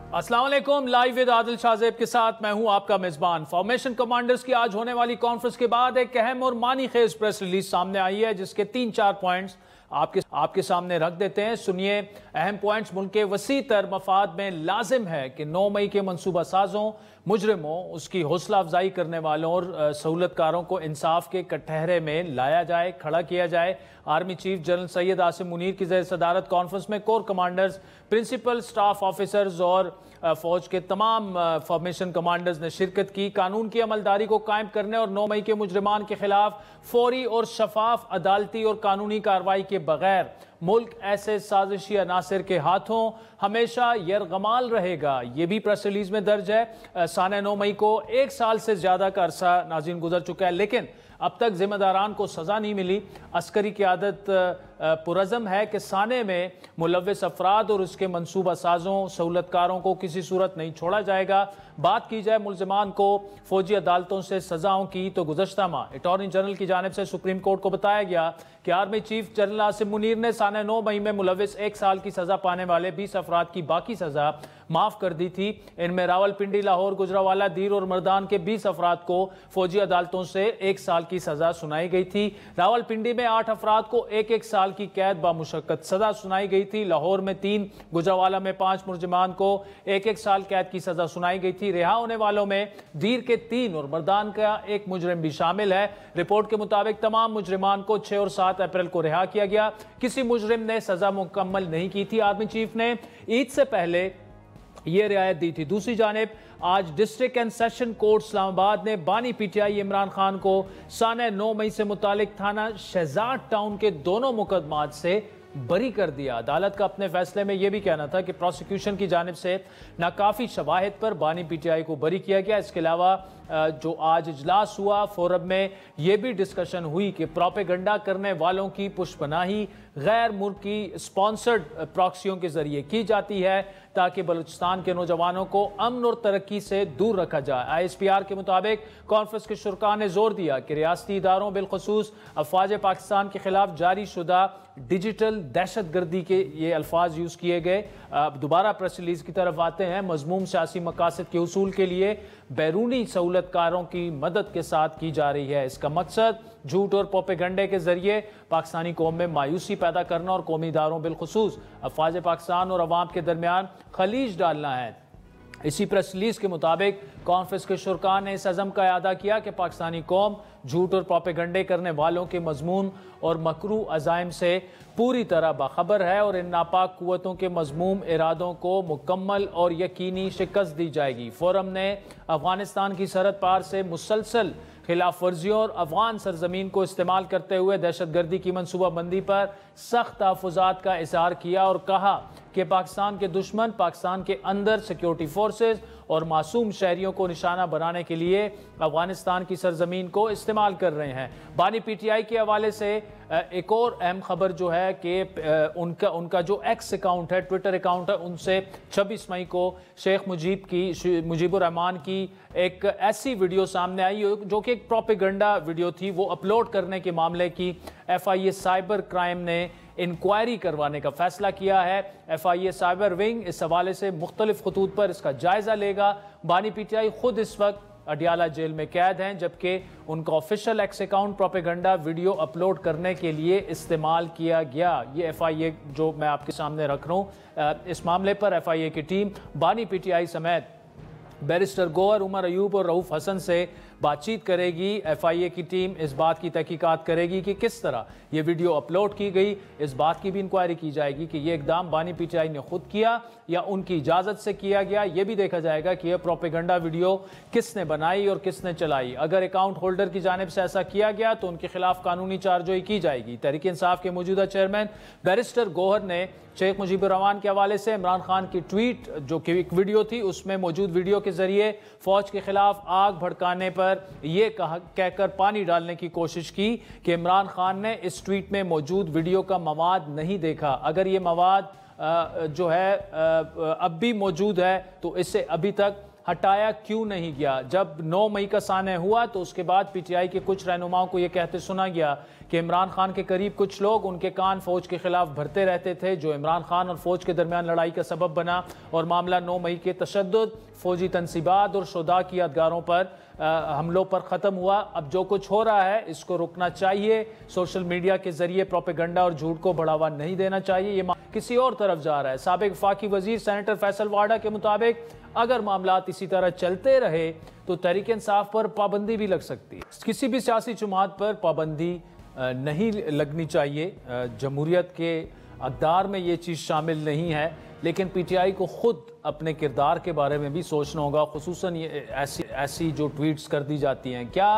अस्सलाम वालेकुम। Live with Adil Shahzeb के साथ मैं हूं आपका मेजबान। फॉर्मेशन कमांडर्स की आज होने वाली कॉन्फ्रेंस के बाद एक अहम और मानी खेज प्रेस रिलीज सामने आई है, जिसके 3-4 पॉइंट्स आपके सामने रख देते हैं। सुनिए अहम पॉइंट्स। मुल्क के वसी तर मफाद में लाजिम है कि 9 मई के मनसूबा साजों, मुजरिमों, उसकी हौसला अफजाई करने वालों और सहूलतकारों को इंसाफ के कटहरे में लाया जाए, खड़ा किया जाए। Army chief general Syed Asim Munir की ज़ेर सदारत कॉन्फ्रेंस में core commanders, principal staff officers और फौज के तमाम फॉर्मेशन कमांडर्स ने शिरकत की। कानून की अमलदारी को कायम करने और 9 मई के मुजरिमान के खिलाफ फौरी और शफाफ अदालती और कानूनी कार्रवाई के बगैर मुल्क ऐसे साजिशी अनासिर के हाथों हमेशा यरगमाल रहेगा। ये भी प्रेस रिलीज में दर्ज है। साने 9 मई को 1 साल से ज्यादा का अरसा नाज़रीन गुजर चुका है, लेकिन अब तक जिम्मेदारान को सजा नहीं मिली। अस्करी क़यादत पुरज़म है कि साने में मुलव्विस अफराद और उसके मनसूबा साजों, सहूलतकारों को किसी सूरत नहीं छोड़ा जाएगा। बात की जाए मुलजमान को फौजी अदालतों से सजाओं की, तो गुज़श्ता माह अटॉर्नी जनरल की जानिब से सुप्रीम कोर्ट को बताया गया कि army chief general Asim Munir ने साने 9 मई में मुलव्विस 1 साल की सजा पाने वाले 20 अफराद की बाकी सजा माफ कर दी थी। इनमें रावलपिंडी, लाहौर, गुजरावाला, दीर और मर्दान के 20 अफराद को फौजी अदालतों से 1 साल की सजा सुनाई गई थी। रावलपिंडी में 8 अफराद को 1-1 साल की कैद बामुशक्कत सजा सुनाई गई थी। लाहौर में 3, गुजरावाला में 5 मुलजिमान को 1-1 साल कैद की सजा सुनाई गई थी। रिहा होने वालों में दीर के 3 और मर्दान का 1 मुजरिम भी शामिल है। रिपोर्ट के मुताबिक तमाम मुजरिमान को 6 और 7 अप्रैल को रिहा किया गया। किसी मुजरिम ने सजा मुकम्मल नहीं की थी। आर्मी चीफ ने ईद से पहले यह रियायत दी थी। दूसरी जानिब आज district and session court Islamabad ने बानी पीटीआई इमरान खान को साने 9 मई से मुतालिक थाना शहजाद टाउन के दोनों मुकदमात से बरी कर दिया। अदालत का अपने फैसले में यह भी कहना था कि प्रोसिक्यूशन की जानिब से नाकाफी शवाहिद पर बानी पीटीआई को बरी किया गया। इसके अलावा जो आज इजलास हुआ फोरम में यह भी डिस्कशन हुई कि प्रोपेगंडा करने वालों की पुष्पनाही गैर मुल्की स्पॉन्सर्ड प्रॉक्सियों के जरिए की जाती है ताकि बलूचिस्तान के नौजवानों को अमन और तरक्की से दूर रखा जाए। ISPR के मुताबिक कॉन्फ्रेंस के शुरका ने जोर दिया कि रियासती इदारों बिलखसूस अफवाज पाकिस्तान के खिलाफ जारी शुदा डिजिटल दहशत गर्दी के ये अल्फाज यूज़ किए गए। दोबारा प्रेस रिलीज की तरफ आते हैं। मजमूम सियासी मकासद के उसूल के लिए बैरूनी सहूलतकारों की मदद के साथ की जा रही है। इसका मकसद झूठ और प्रोपेगंडे के जरिए पाकिस्तानी कौम में मायूसी पैदा करना और कौमी इदारों बिलखसूस अफवाज पाकिस्तान और अवाम के दरमियान खलीज डालना है। इसी प्रेस रिलीज के मुताबिक कॉन्फ्रेंस के शुरका ने इस अज़म का इआदा किया कि पाकिस्तानी कौम झूठ और प्रोपेगंडे करने वालों के मजमून और मकरू अज़ाइम से पूरी तरह बाखबर है और इन नापाक कुव्वतों के मजमूम इरादों को मुकम्मल और यकीनी शिकस्त दी जाएगी। फोरम ने अफगानिस्तान की सरहद पार से मुसलसल खिलाफ वर्जियों और अफगान सरजमीन को इस्तेमाल करते हुए दहशत गर्दी की मनसूबाबंदी पर सख्त तहफ़्फ़ुज़ात का इज़हार किया और कहा कि पाकिस्तान के दुश्मन पाकिस्तान के अंदर सिक्योरिटी फोर्सेज और मासूम शहरियों को निशाना बनाने के लिए अफगानिस्तान की सरजमीन को इस्तेमाल कर रहे हैं। बानी पीटीआई के हवाले से एक और अहम खबर जो है कि उनका जो एक्स अकाउंट है, ट्विटर अकाउंट है, उनसे 26 मई को शेख मुजीबुर रहमान की एक ऐसी वीडियो सामने आई जो कि एक प्रोपेगंडा वीडियो थी। वो अपलोड करने के मामले की FIA साइबर क्राइम ने इंक्वायरी करवाने का फैसला किया है। FIA साइबर विंग इस हवाले से मुख्तलिफ खतूत पर इसका जायजा लेगा। बानी पीटीआई खुद इस वक्त अडियाला जेल में कैद हैं, जबकि उनका official x account propaganda video upload करने के लिए इस्तेमाल किया गया। ये FIA जो मैं आपके सामने रख रहा हूँ, इस मामले पर FIA की टीम बानी पीटीआई समेत बैरिस्टर गोहर, उमर अयूब और रऊफ हसन से बातचीत करेगी। FIA की टीम इस बात की तहकीकात करेगी कि किस तरह ये वीडियो अपलोड की गई। इस बात की भी इंक्वायरी की जाएगी कि ये इकदाम बानी पीटीआई ने खुद किया या उनकी इजाज़त से किया गया। ये भी देखा जाएगा कि यह प्रोपेगंडा वीडियो किसने बनाई और किसने चलाई। अगर अकाउंट होल्डर की जानिब से ऐसा किया गया तो उनके खिलाफ कानूनी चार्जोई की जाएगी। तहरीक इंसाफ के मौजूदा चेयरमैन बैरिस्टर गोहर ने शेख मुजीबुर रहमान के हवाले से इमरान खान की ट्वीट जो कि एक वीडियो थी, उसमें मौजूद वीडियो के जरिए फौज के खिलाफ आग भड़काने पर यह कहकर पानी डालने की कोशिश की कि इमरान खान ने इस ट्वीट में मौजूद वीडियो का मवाद नहीं देखा। अगर ये मवाद जो है अब भी मौजूद है तो इससे अभी तक हटाया क्यों नहीं गया? जब 9 मई का सान्य हुआ तो उसके बाद पीटीआई के कुछ रहनुमाओं को यह कहते सुना गया कि इमरान खान के करीब कुछ लोग उनके कान फौज के खिलाफ भरते रहते थे, जो इमरान खान और फौज के दरमियान लड़ाई का सबब बना और मामला 9 मई के तशद्दुद, फौजी तनसीबात और शुदा की यादगारों पर हमलों पर ख़त्म हुआ। अब जो कुछ हो रहा है इसको रुकना चाहिए। सोशल मीडिया के जरिए प्रोपेगेंडा और झूठ को बढ़ावा नहीं देना चाहिए। ये किसी और तरफ जा रहा है। साबिक वफाकी वजीर सेनेटर फैसल वाडा के मुताबिक अगर मामला इसी तरह चलते रहे तो तहरीक इंसाफ पर पाबंदी भी लग सकती है। किसी भी सियासी जमात पर पाबंदी नहीं लगनी चाहिए। जमहूरियत के अक़दार में ये चीज़ शामिल नहीं है, लेकिन पीटीआई को खुद अपने किरदार के बारे में भी सोचना होगा, खुसूसन ये ऐसी जो ट्वीट्स कर दी जाती हैं। क्या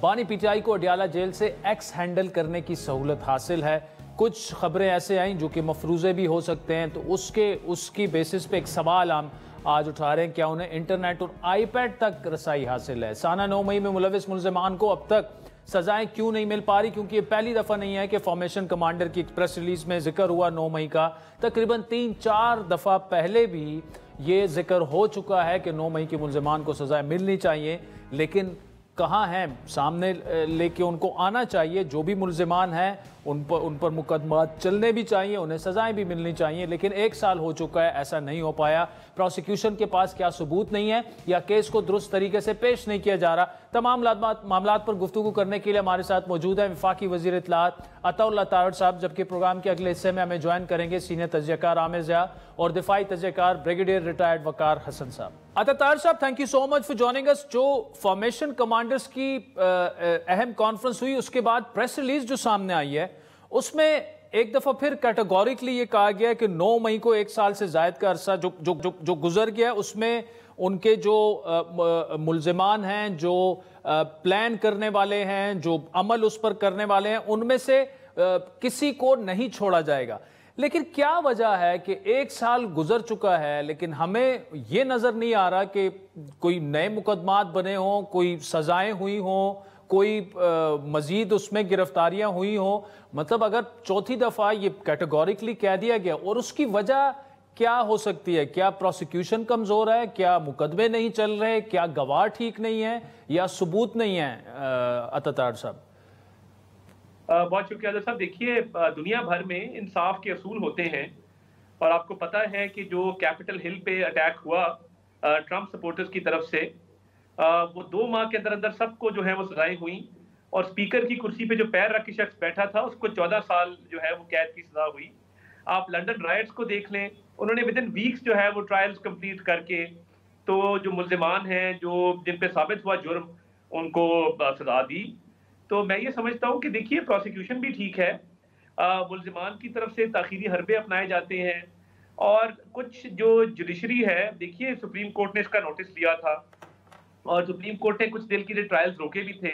बानी पीटीआई को अडियाला जेल से एक्स हैंडल करने की सहूलत हासिल है? कुछ खबरें ऐसे आई जो कि मफरूज़े भी हो सकते हैं, तो उसकी बेसिस पे एक सवाल हम आज उठा रहे हैं, क्या उन्हें इंटरनेट और आईपैड तक रसाई हासिल है? साना 9 मई में मुलविस मुल्ज़िमान को अब तक सजाएं क्यों नहीं मिल पा रही? क्योंकि ये पहली दफ़ा नहीं है कि फॉर्मेशन कमांडर की प्रेस रिलीज में जिक्र हुआ 9 मई का। तकरीबन 3-4 दफ़ा पहले भी ये जिक्र हो चुका है कि 9 मई के मुल्ज़िमान को सजाएं मिलनी चाहिए, लेकिन कहाँ हैं? सामने लेके उनको आना चाहिए। जो भी मुल्ज़िमान हैं उन पर मुकदमा चलने भी चाहिए, उन्हें सजाएं भी मिलनी चाहिए, लेकिन 1 साल हो चुका है, ऐसा नहीं हो पाया। प्रोसिक्यूशन के पास क्या सबूत नहीं है या केस को दुरुस्त तरीके से पेश नहीं किया जा रहा? तमाम मामलात पर गुफ्तगू करने के लिए हमारे साथ मौजूद है वफाकी वज़ीर इत्तलात अताउल्लाह तारड़ साहब, जबकि प्रोग्राम के अगले हिस्से में हमें ज्वाइन करेंगे सीनियर तजज़ियाकार आमिर ज़िया और दिफाई तजज़ियाकार ब्रिगेडियर रिटायर्ड वकार हसन साहब। अता तारड़ साहब, thank you so much for joining us. जो फॉर्मेशन कमांडर्स की अहम कॉन्फ्रेंस हुई, उसके बाद प्रेस रिलीज जो सामने आई है, उसमें एक दफा फिर कैटेगोरिकली ये कहा गया कि 9 मई को 1 साल से जायद का अरसा जो गुजर गया, उसमें उनके जो मुल्ज़िमान हैं, जो प्लान करने वाले हैं, जो अमल उस पर करने वाले हैं, उनमें से किसी को नहीं छोड़ा जाएगा। लेकिन क्या वजह है कि 1 साल गुजर चुका है लेकिन हमें ये नज़र नहीं आ रहा कि कोई नए मुकदमात बने हों, कोई सजाएं हुई हों, कोई मजीद उसमें गिरफ्तारियां हुई हों? मतलब अगर चौथी दफ़ा ये कैटेगोरिकली कह दिया गया, और उसकी वजह क्या हो सकती है? क्या प्रोसिक्यूशन कमज़ोर है? क्या मुकदमे नहीं चल रहे? क्या गवाह ठीक नहीं है या सबूत नहीं है? अता तारड़ साहब, बहुत शुक्रिया अजहर साहब। देखिए, दुनिया भर में इंसाफ के असूल होते हैं और आपको पता है कि जो कैपिटल हिल पे अटैक हुआ ट्रंप सपोर्टर्स की तरफ से, वो 2 माह के अंदर अंदर सबको जो है वो सजाएं हुई, और स्पीकर की कुर्सी पे जो पैर रख के शख्स बैठा था उसको 14 साल जो है वो कैद की सजा हुई। आप लंदन राइट्स को देख लें, उन्होंने विद इन वीक्स जो है वो ट्रायल्स कंप्लीट करके तो जो मुल्ज़िमान हैं, जो जिन पे साबित हुआ जुर्म, उनको सजा दी। तो मैं ये समझता हूँ कि देखिए, प्रोसिक्यूशन भी ठीक है, मुल्ज़िमान की तरफ से ताख़ीरी हरबे अपनाए जाते हैं, और कुछ जो जुडिशरी है, देखिए सुप्रीम कोर्ट ने इसका नोटिस लिया था और सुप्रीम कोर्ट ने कुछ देर के लिए ट्रायल्स रोके भी थे,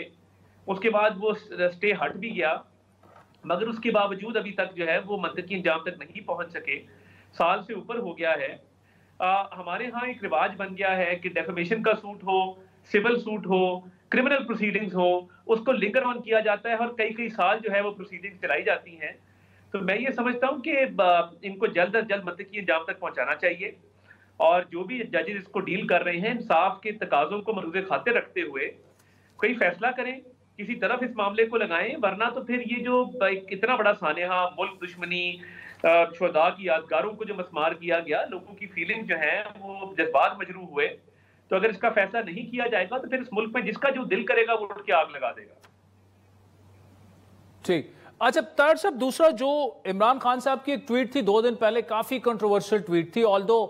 उसके बाद वो स्टे हट भी गया, मगर उसके बावजूद अभी तक जो है वो मंतकी अंजाम तक नहीं पहुंच सके। साल से ऊपर हो गया है। हमारे यहाँ एक रिवाज बन गया है कि डेफेमेशन का सूट हो, सिविल सूट हो, क्रिमिनल प्रोसीडिंग्स हो, उसको लिंगर ऑन किया जाता है और कई साल जो है वो प्रोसीडिंग्स चलाई जाती हैं। तो मैं ये समझता हूँ कि इनको जल्द अज जल्द मंतकी अंजाम तक पहुँचाना चाहिए, और जो भी जजेस इसको डील कर रहे हैं, इंसाफ के तकाजों को मरूज़े खातिर रखते हुए कोई फैसला करें, किसी तरफ इस मामले को लगाएं, वरना तो फिर ये जो इतना बड़ा सानेहा, मुल्क दुश्मनी, शुहदा की यादगारों को जो मस्मार किया गया, लोगों की फीलिंग जो है वो जज्बात मजरूह हुए, तो अगर इसका फैसला नहीं किया जाएगा तो फिर इस मुल्क में जिसका जो दिल करेगा वो उठ के आग लगा देगा। ठीक। अच्छा तारड़ साहब, दूसरा जो इमरान खान साहब की एक ट्वीट थी 2 दिन पहले, काफी कंट्रोवर्शियल ट्वीट थी, ऑल्दो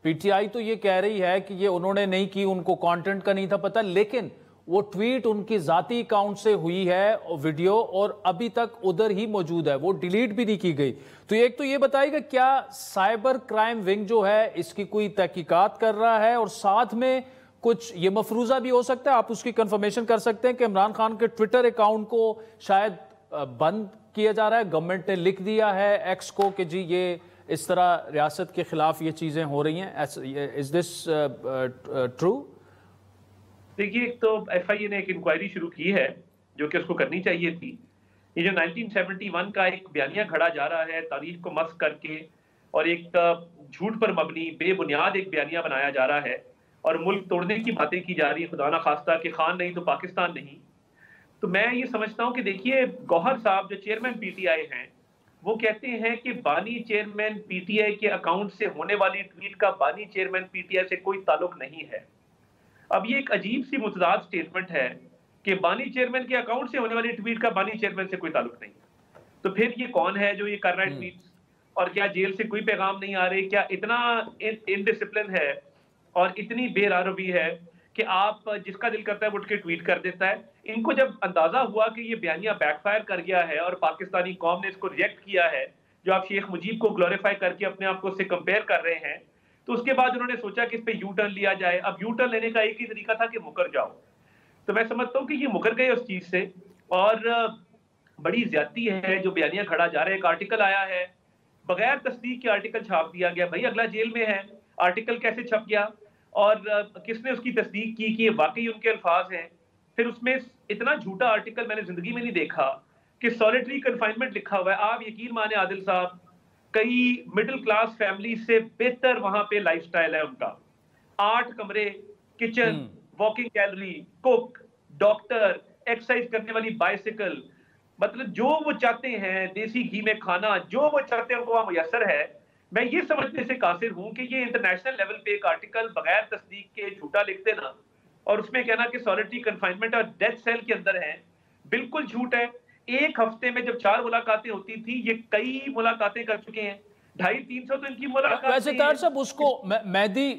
पीटीआई तो ये कह रही है कि ये उन्होंने नहीं की, उनको कंटेंट का नहीं था पता, लेकिन वो ट्वीट उनकी जाती अकाउंट से हुई है वीडियो, और अभी तक उधर ही मौजूद है, वो डिलीट भी नहीं की गई। तो एक तो ये बताइएगा, क्या साइबर क्राइम विंग जो है इसकी कोई तहकीकात कर रहा है, और साथ में कुछ ये मफरूजा भी हो सकता है, आप उसकी कंफर्मेशन कर सकते हैं कि इमरान खान के ट्विटर अकाउंट को शायद बंद किया जा रहा है, गवर्नमेंट ने लिख दिया है एक्स को कि जी ये इस तरह रियासत के खिलाफ ये चीजें हो रही हैं, इज दिस ट्रू? देखिए, एक तो एफआईए ने एक इंक्वायरी शुरू की है जो कि उसको करनी चाहिए थी। ये जो 1971 का एक बयानिया खड़ा जा रहा है तारीख को मस्क करके, और एक झूठ पर मबनी बेबुनियाद एक बयानिया बनाया जा रहा है, और मुल्क तोड़ने की बातें की जा रही है, खुदा ना खास्ता कि खान नहीं तो पाकिस्तान नहीं। तो मैं ये समझता हूं कि देखिए, गौहर साहब जो चेयरमैन पीटीआई हैं, वो कहते हैं कि बानी चेयरमैन पीटीआई के अकाउंट से होने वाली ट्वीट का बानी चेयरमैन पीटीआई से कोई ताल्लुक नहीं है। अब ये एक अजीब सी मुतजाद स्टेटमेंट है कि बानी चेयरमैन के अकाउंट से होने वाली ट्वीट का बानी चेयरमैन से कोई ताल्लुक नहीं। तो फिर ये कौन है जो ये कर रहा है ट्वीट? और क्या जेल से कोई पैगाम नहीं आ रहे? क्या इतना इनडिसिप्लिन है और इतनी बेरारबी है कि आप जिसका दिल करता है वो उठ के ट्वीट कर देता है? इनको जब अंदाजा हुआ कि ये बयानिया बैकफायर कर गया है और पाकिस्तानी कौम ने इसको रिजेक्ट किया है, जो आप शेख मुजीब को ग्लोरीफाई करके अपने आप को उससे कंपेयर कर रहे हैं, तो उसके बाद उन्होंने सोचा कि इस पे यू टर्न लिया जाए। अब यू टर्न लेने का एक ही तरीका था कि मुकर जाओ। तो मैं समझता हूँ कि ये मुकर गए उस चीज से, और बड़ी ज्यादती है जो बयानिया खड़ा जा रहा है। एक आर्टिकल आया है, बगैर तस्दीक के आर्टिकल छाप दिया गया। भाई अगला जेल में है, आर्टिकल कैसे छप गया और किसने उसकी तस्दीक की कि ये वाकई उनके अल्फाज हैं? फिर उसमें इतना झूठा आर्टिकल मैंने जिंदगी में नहीं देखा कि सॉलिटरी कन्फाइनमेंट लिखा हुआ है। आप यकीन माने आदिल साहब, कई मिडिल क्लास फैमिली से बेहतर वहां पे लाइफस्टाइल है उनका। 8 कमरे, kitchen, walking gallery, cook, doctor, exercise करने वाली बाइसिकल, मतलब जो वो चाहते हैं, देसी घी में खाना, जो वो चाहते हैं उनको वहां मुयसर है। मैं ये समझने से कासिर हूं कि ये इंटरनेशनल लेवल पे एक आर्टिकल बगैर तस्दीक के झूठा लिख देना और उसमें कहना कि सॉलिटरी कन्फाइनमेंट और डेथ सेल के अंदर है, बिल्कुल झूठ है। एक हफ्ते में जब 4 मुलाकातें होती थी, ये कई मुलाकातें कर चुके हैं। 250-300 तो इनकी मुलाकात। वैसे तार साहब, उसको Mehdi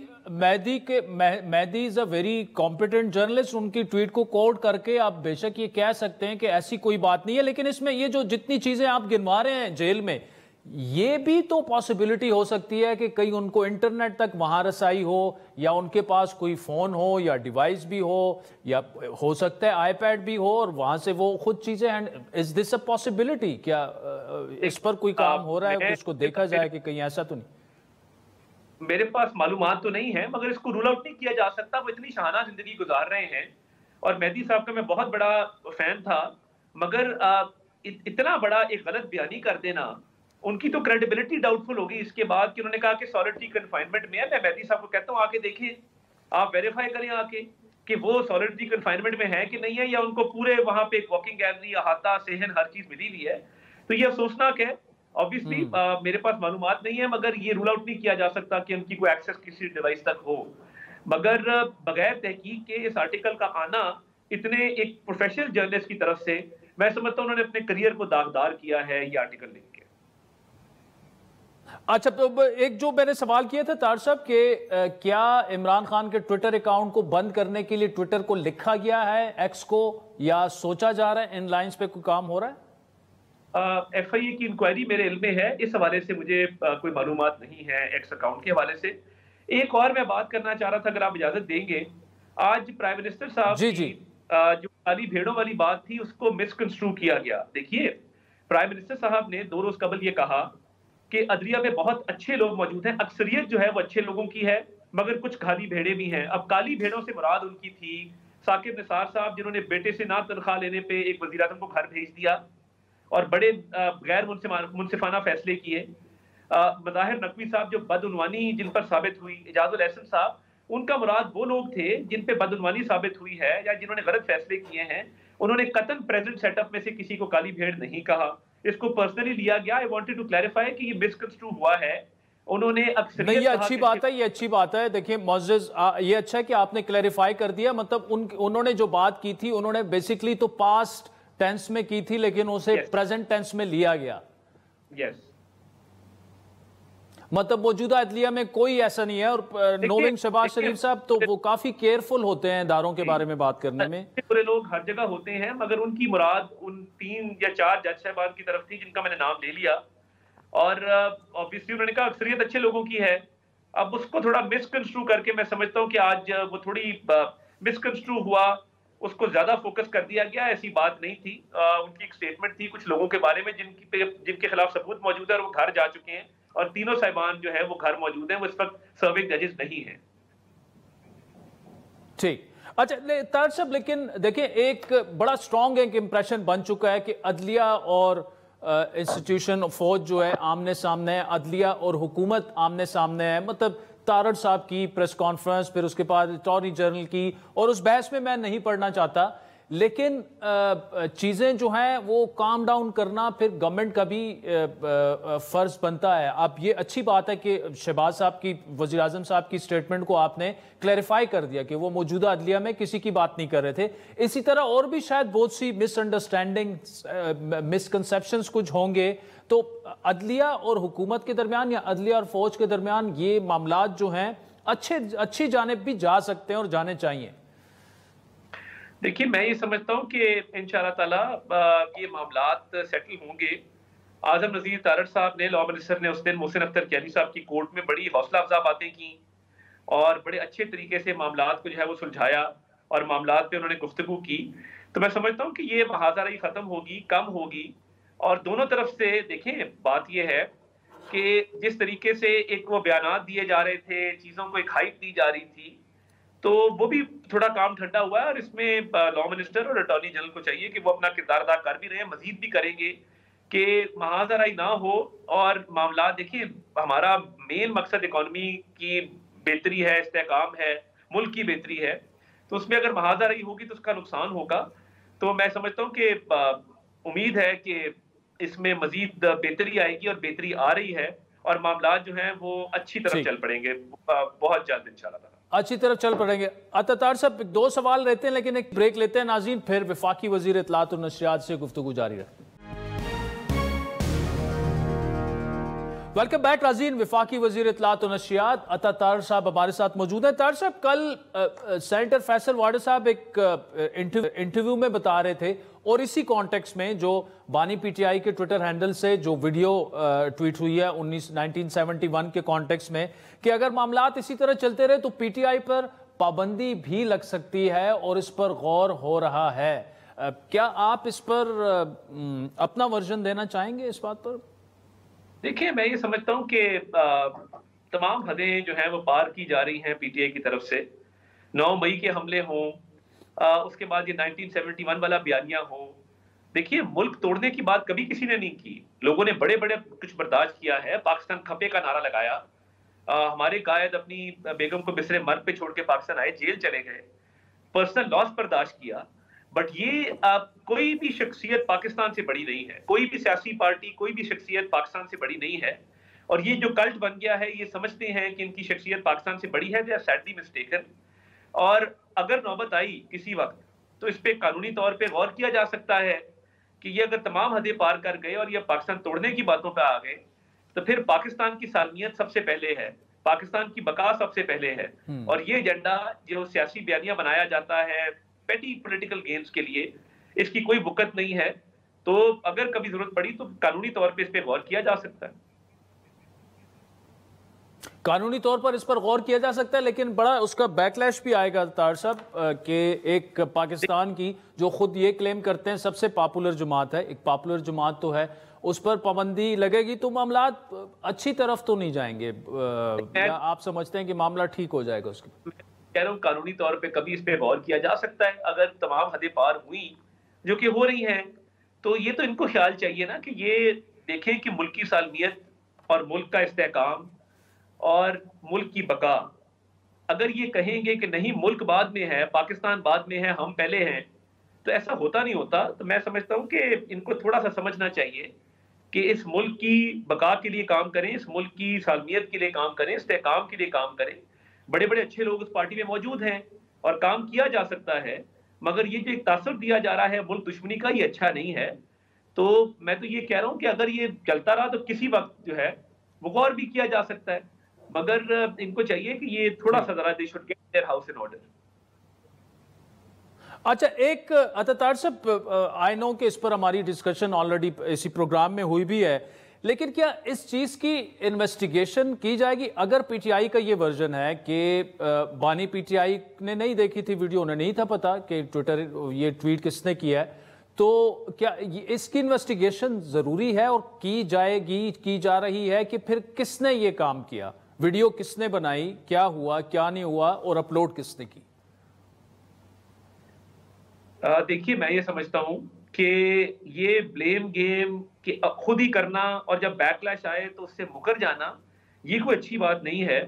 is a very competent journalist, उनकी ट्वीट को कोट करके आप बेशक ये कह सकते हैं कि ऐसी कोई बात नहीं है, लेकिन इसमें ये जो जितनी चीजें आप गिनवा रहे हैं जेल में, ये भी तो पॉसिबिलिटी हो सकती है कि कहीं उनको इंटरनेट तक वहां रसाई हो, या उनके पास कोई फोन हो या डिवाइस भी हो, या हो सकता है आईपैड भी हो और वहां से वो खुद चीजें। Is this a possibility? क्या इस पर कोई काम हो रहा है कि उसको देखा जाए कि कहीं ऐसा तो नहीं? मेरे पास मालूमात तो नहीं है, मगर इसको रूल आउट नहीं किया जा सकता। वो इतनी शाहाना जिंदगी गुजार रहे हैं और मेहदी साहब का मैं बहुत बड़ा फैन था, मगर इतना बड़ा एक गलत बयानी कर देना, उनकी तो क्रेडिबिलिटी डाउटफुल होगी इसके बाद कि उन्होंने कहा कि सॉलिटरी कन्फाइनमेंट में है। मैं मेहदी साहब को कहता हूं आके देखें, आप वेरीफाई करें आके कि वो सॉलिटरी कन्फाइनमेंट में है कि नहीं है, या उनको पूरे वहां पे एक वॉकिंग गैलरी, अहाता, सेहन, हर चीज मिली हुई है। तो ये अफसोसनाक है। ऑब्वियसली मेरे पास मालूमात नहीं है, मगर ये रूल आउट नहीं किया जा सकता कि उनकी कोई एक्सेस किसी डिवाइस तक हो। मगर बगैर तहकीक के इस आर्टिकल का आना इतने एक प्रोफेशनल जर्नलिस्ट की तरफ से, मैं समझता हूं उन्होंने अपने करियर को दागदार किया है ये आर्टिकल लिख के। अच्छा, तो एक जो मैंने सवाल किया था तार साहब कि क्या इमरान खान के ट्विटर अकाउंट को बंद करने के लिए ट्विटर को लिखा गया है, एक्स को, या सोचा जा रहा है, इन लाइंस पे कोई काम हो रहा है? एफआईए की इंक्वायरी मेरे इल्म में है, इस हवाले से मुझे कोई मालूमात नहीं है एक्स अकाउंट के हवाले से। एक और मैं बात करना चाह रहा था, अगर आप इजाजत देंगे। आज प्राइम मिनिस्टर साहब की जो काली भेड़ों वाली बात थी उसको मिसकंस्ट्रू किया गया। देखिए, प्राइम मिनिस्टर साहब ने 2 रोज कबल ये कहा कि अदलिया में बहुत अच्छे लोग मौजूद हैं, अक्सरियत जो है वो अच्छे लोगों की है, मगर कुछ काली भेड़े भी हैं। अब काली भेड़ों से मुराद उनकी थी साकिब निसार साहब, जिन्होंने बेटे से ना तनख्वाह लेने पे एक वज़ीर आज़म को घर भेज दिया और बड़े गैर मुनसिफाना फैसले किए। मज़ाहिर नकवी साहब जो बदउनवानी जिन पर साबित हुई, एजाजुल एहसन साहब, उनका मुराद वो लोग थे जिन पे बदउनवानी साबित हुई है या जिन्होंने गलत फैसले किए हैं। उन्होंने कतन प्रेजेंट सेटअप में से किसी को काली भेड़ नहीं कहा, इसको पर्सनली लिया गया। आई वांटेड टू क्लैरिफाई कि ये मिसकंस्ट्रू हुआ है। उन्होंने अक्सरियत, ये अच्छी बात है, ये अच्छी बात है। देखिए मोअज़्ज़ज़, ये अच्छा है कि आपने क्लैरिफाई कर दिया। मतलब उन्होंने जो बात की थी, उन्होंने बेसिकली तो पास्ट टेंस में की थी, लेकिन उसे प्रेजेंट टेंस में लिया गया। यस, मतलब मौजूदा अदलिया में कोई ऐसा नहीं है। और नोविंग शहबाज शरीफ साहब तो वो काफी केयरफुल होते हैं इदारों के बारे में बात करने में। पूरे लोग हर जगह होते हैं, मगर उनकी मुराद उन 3 या 4 जज साहबान की तरफ थी जिनका मैंने नाम ले लिया, और ऑब्वियसली उन्होंने कहा अक्सरियत अच्छे लोगों की है। अब उसको थोड़ा मिसकंस्ट्रू करके मैं समझता हूँ कि आज वो थोड़ी मिसकंस्ट्रू हुआ, उसको ज्यादा फोकस कर दिया गया। ऐसी बात नहीं थी। उनकी एक स्टेटमेंट थी कुछ लोगों के बारे में जिनके खिलाफ सबूत मौजूद है और वो घर जा चुके हैं, और तीनों साहिबान जो है वो घर मौजूद हैं, वो इस वक्त सर्विंग जजेस नहीं हैं। ठीक, अच्छा तार साहब, लेकिन देखिए एक बड़ा स्ट्रॉन्ग एक इंप्रेशन बन चुका है कि अदलिया और इंस्टीट्यूशन फौज जो है आमने सामने है, अदलिया और हुकूमत आमने सामने है। मतलब तारड़ साहब की प्रेस कॉन्फ्रेंस, फिर उसके बाद अटॉर्नी जनरल की, और उस बहस में मैं नहीं पढ़ना चाहता, लेकिन चीज़ें जो हैं वो काम डाउन करना फिर गवर्नमेंट का भी फ़र्ज़ बनता है। अब ये अच्छी बात है कि शहबाज साहब की, वज़ीर आज़म साहब की स्टेटमेंट को आपने क्लैरिफाई कर दिया कि वो मौजूदा अदलिया में किसी की बात नहीं कर रहे थे। इसी तरह और भी शायद बहुत सी मिसअंडरस्टैंडिंग, मिसकंसेप्शंस कुछ होंगे, तो अदलिया और हुकूमत के दरमियान या अदलिया और फौज के दरमियान ये मामलात जो हैं अच्छी जानिब भी जा सकते हैं और जाने चाहिए। देखिए, मैं ये समझता हूँ कि इंशाअल्लाह ताला ये मामलात सेटल होंगे। आज़म नज़ीर तारड़ साहब ने, लॉ मिनिस्टर ने, उस दिन मोहसिन अख्तर क़यानी साहब की कोर्ट में बड़ी हौसला अफ़ज़ा बातें की और बड़े अच्छे तरीके से मामलात को जो है वो सुलझाया और मामलात पे उन्होंने गुफ्तगू की। तो मैं समझता हूँ कि ये महाज़राई ख़त्म होगी, कम होगी, और दोनों तरफ से देखें, बात ये है कि जिस तरीके से एक वो बयानात दिए जा रहे थे, चीज़ों को एक हाइप दी जा रही थी, तो वो भी थोड़ा काम ठंडा हुआ है। और इसमें लॉ मिनिस्टर और अटॉर्नी जनरल को चाहिए कि वो अपना किरदार अदा कर भी रहे हैं, मजीद भी करेंगे कि महाजराई ना हो। और मामला देखिए, हमारा मेन मकसद इकोनॉमी की बेहतरी है, इस्तेहकाम है, मुल्क की बेहतरी है, तो उसमें अगर महाजराई होगी तो उसका नुकसान होगा। तो मैं समझता हूँ कि उम्मीद है कि इसमें मजीद बेहतरी आएगी और बेहतरी आ रही है और मामला जो हैं वो अच्छी तरफ चल पड़ेंगे बहुत जल्द इंशाल्लाह। अच्छी तरफ चल पड़ेंगे। अतातार साहब, दो सवाल रहते हैं लेकिन एक ब्रेक लेते हैं नाज़रीन, फिर वफाकी वज़ीर इत्तलात और नशरियात से गुफ्तगू जारी रखते हैं। वेलकम बैक नाज़रीन, वफाकी वज़ीर इत्तलात और नशरियात अतातार साहब हमारे साथ मौजूद हैं। तार साहब, कल सेनेटर फैसल वाडा साहब एक इंटरव्यू में बता रहे थे, और इसी कॉन्टेक्स्ट में जो बानी पीटीआई के ट्विटर हैंडल से जो वीडियो ट्वीट हुई है 1971 के कॉन्टेक्स्ट में, कि अगर मामलात इसी तरह चलते रहे तो पीटीआई पर पाबंदी भी लग सकती है और इस पर गौर हो रहा है। क्या आप इस पर अपना वर्जन देना चाहेंगे इस बात पर? देखिए, मैं ये समझता हूँ कि तमाम हदें जो हैं वो पार की जा रही हैं पीटीआई की तरफ से। 9 मई के हमले हों, उसके बाद ये 1971 वाला बयानिया हो। देखिए, मुल्क तोड़ने की बात कभी किसी ने नहीं की। लोगों ने बड़े बड़े कुछ बर्दाश्त किया है, पाकिस्तान खपे का नारा लगाया, हमारे कायद अपनी बेगम को बिसरे मर्द पे छोड़ के पाकिस्तान आए, जेल चले गए, पर्सनल लॉस बर्दाश्त किया। बट ये कोई भी शख्सियत पाकिस्तान से बड़ी नहीं है, कोई भी सियासी पार्टी, कोई भी शख्सियत पाकिस्तान से बड़ी नहीं है। और ये जो कल्ट बन गया है, ये समझते हैं कि इनकी शख्सियत पाकिस्तान से बड़ी है, दे आर सैडली मिस्टेकन। और अगर नौबत आई किसी वक्त तो इस पे कानूनी तौर पे गौर किया जा सकता है कि ये अगर तमाम हदें पार कर गए और ये पाकिस्तान तोड़ने की बातों पे आ गए, तो फिर पाकिस्तान की सालमियत सबसे पहले है, पाकिस्तान की बका सबसे पहले है। और ये एजेंडा जो सियासी बयानिया बनाया जाता है पेटी पॉलिटिकल गेम्स के लिए, इसकी कोई बुकत नहीं है। तो अगर कभी जरूरत पड़ी तो कानूनी तौर पे इस पे गौर किया जा सकता है। कानूनी तौर पर इस पर गौर किया जा सकता है, लेकिन बड़ा उसका बैकलैश भी आएगा तार साहब, कि एक पाकिस्तान की जो खुद ये क्लेम करते हैं सबसे पॉपुलर जमात है, एक पॉपुलर जमात तो है, उस पर पाबंदी लगेगी तो मामलात अच्छी तरफ तो नहीं जाएंगे, या आप समझते हैं कि मामला ठीक हो जाएगा? उसके कह रहा हूँ कानूनी तौर पे कभी इस पे गौर किया जा सकता है। अगर तमाम हदें पार हुई, जो कि हो रही हैं, तो ये तो इनको ख्याल चाहिए ना कि ये देखें कि मुल्क की सालमियत और मुल्क का इस्तेहकाम और मुल्क की बका, अगर ये कहेंगे कि नहीं मुल्क बाद में है, पाकिस्तान बाद में है, हम पहले हैं, तो ऐसा होता नहीं होता। तो मैं समझता हूँ कि इनको थोड़ा सा समझना चाहिए कि इस मुल्क की बका के लिए काम करें, इस मुल्क की सालमियत के लिए काम करें, इस्तेहकाम के लिए काम करें। बड़े बड़े अच्छे लोग उस पार्टी में मौजूद हैं और काम किया जा सकता है, मगर ये जो एक तासुर दिया जा रहा है मुल्क दुश्मनी का, ये अच्छा नहीं है। तो मैं तो ये कह रहा हूँ कि अगर ये चलता रहा तो किसी वक्त जो है वो गौर भी किया जा सकता है, मगर इनको चाहिए कि ये थोड़ा सा जरा they should get their house in order. अच्छा, एक अतातार साहब, आई नो कि इस पर हमारी डिस्कशन ऑलरेडी इसी प्रोग्राम में हुई भी है, लेकिन क्या इस चीज़ की इन्वेस्टिगेशन की जाएगी? अगर पीटीआई का ये वर्जन है कि बानी पीटीआई ने नहीं देखी थी वीडियो, उन्हें नहीं था पता कि ट्विटर ये ट्वीट किसने किया है, तो क्या इसकी इन्वेस्टिगेशन ज़रूरी है और की जाएगी, की जा रही है कि फिर किसने ये काम किया, वीडियो किसने बनाई, क्या हुआ क्या नहीं हुआ, और अपलोड किसने की? देखिए, मैं ये समझता हूँ कि ये ब्लेम गेम कि खुद ही करना और जब बैकलैश आए तो उससे मुकर जाना, ये कोई अच्छी बात नहीं है।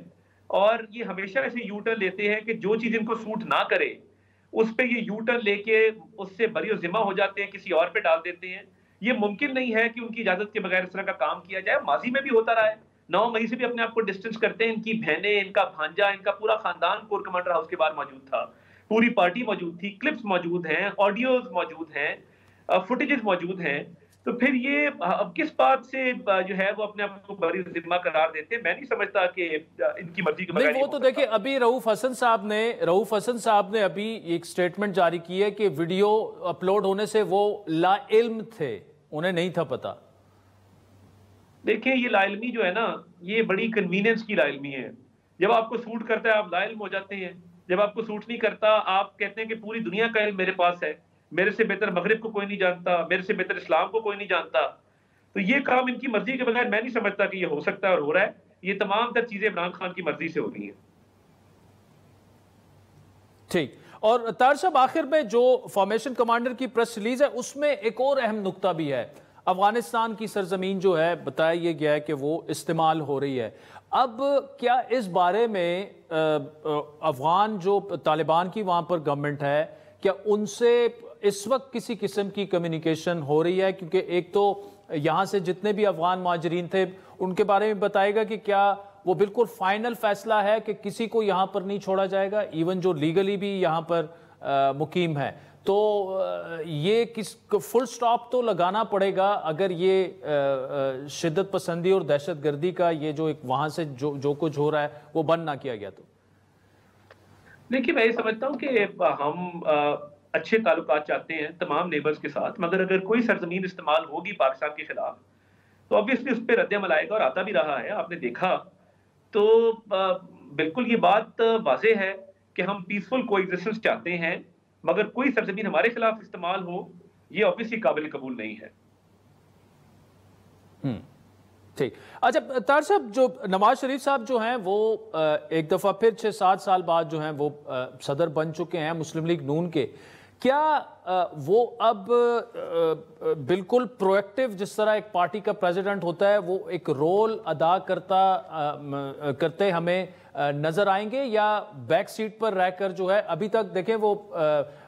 और ये हमेशा ऐसे यू टर्न लेते हैं कि जो चीज इनको सूट ना करे उस पे ये यू टर्न लेके उससे बरी जिम्मा हो जाते हैं, किसी और पे डाल देते हैं। ये मुमकिन नहीं है कि उनकी इजाजत के बगैर इस तरह का काम किया जाए। माजी में भी होता रहा है। 9 मई से भी अपने आप को डिस्टेंस करते हैं। इनकी बहनें, इनका भांजा, इनका पूरा खानदान कोर कमांडर हाउस के बाहर मौजूद था। पूरी पार्टी मौजूद थी, क्लिप्स मौजूद हैं, ऑडियोज मौजूद हैं, फुटेजेस मौजूद हैं। तो फिर ये अब किस बात से जो है वो अपने आप को बड़ी जिम्मा करार देते हैं? मैं नहीं समझता कि इनकी मर्जी के बगैर। नहीं, वो तो देखिए, अभी रऊफ हसन साहब ने अभी एक स्टेटमेंट जारी की है कि वीडियो अपलोड होने से वो लाइल्म थे, उन्हें नहीं था पता। देखिए, ये लाइल्मी जो है ना, ये बड़ी कन्वीनियंस की लाइल्मी है। जब आपको सूट करता है आप लाइल्म हो जाते हैं, जब आपको सूट नहीं करता आप कहते हैं कि पूरी दुनिया का इल्म मेरे पास है, मेरे से बेहतर मगरिब को कोई नहीं जानता, मेरे से बेहतर इस्लाम को कोई नहीं जानता। तो ये काम इनकी मर्जी के बगैर मैं नहीं समझता कि ये हो सकता है और हो रहा है। ये तमाम तर चीजें इमरान खान की मर्जी से हो रही हैं। ठीक। और तार साहब, आखिर में जो फॉर्मेशन कमांडर की प्रेस रिलीज है उसमें एक और अहम नुक्ता भी है। अफगानिस्तान की सरजमीन जो है, बताया यह गया है कि वो इस्तेमाल हो रही है। अब क्या इस बारे में अफगान जो तालिबान की वहां पर गवर्नमेंट है, क्या उनसे इस वक्त किसी किस्म की कम्युनिकेशन हो रही है? क्योंकि एक तो यहाँ से जितने भी अफगान महाजरीन थे उनके बारे में बताएगा कि क्या वो बिल्कुल फाइनल फैसला है कि किसी को यहाँ पर नहीं छोड़ा जाएगा, इवन जो लीगली भी यहाँ पर मुकीम है। तो ये किस फुल स्टॉप तो लगाना पड़ेगा अगर ये शिद्दत पसंदी और दहशत गर्दी का ये जो एक वहां से जो कुछ हो रहा है वो बंद ना किया गया। तो देखिए, मैं ये समझता हूँ कि हम अच्छे ताल्लुकात चाहते हैं तमाम नेबर्स के साथ, मगर अगर कोई सरजमीन इस्तेमाल होगी पाकिस्तान के खिलाफ तो ऑब्वियसली उस पर रद्द-ए-अमल आएगा और आता भी रहा है, आपने देखा। तो बिल्कुल ये बात वाज़ेह है कि हम पीसफुल कोएग्जिस्टेंस चाहते हैं, मगर कोई सरजमीन हमारे खिलाफ इस्तेमाल हो, ये ऑब्वियसली काबिल कबूल नहीं है। ठीक। अच्छा तार साहब, जो नवाज शरीफ साहब जो हैं वो एक दफ़ा फिर 6-7 साल बाद जो हैं वो सदर बन चुके हैं मुस्लिम लीग नून के। क्या वो अब बिल्कुल प्रोएक्टिव, जिस तरह एक पार्टी का प्रेसिडेंट होता है वो एक रोल अदा करते हमें नजर आएंगे, या बैक सीट पर रहकर जो है अभी तक देखें वो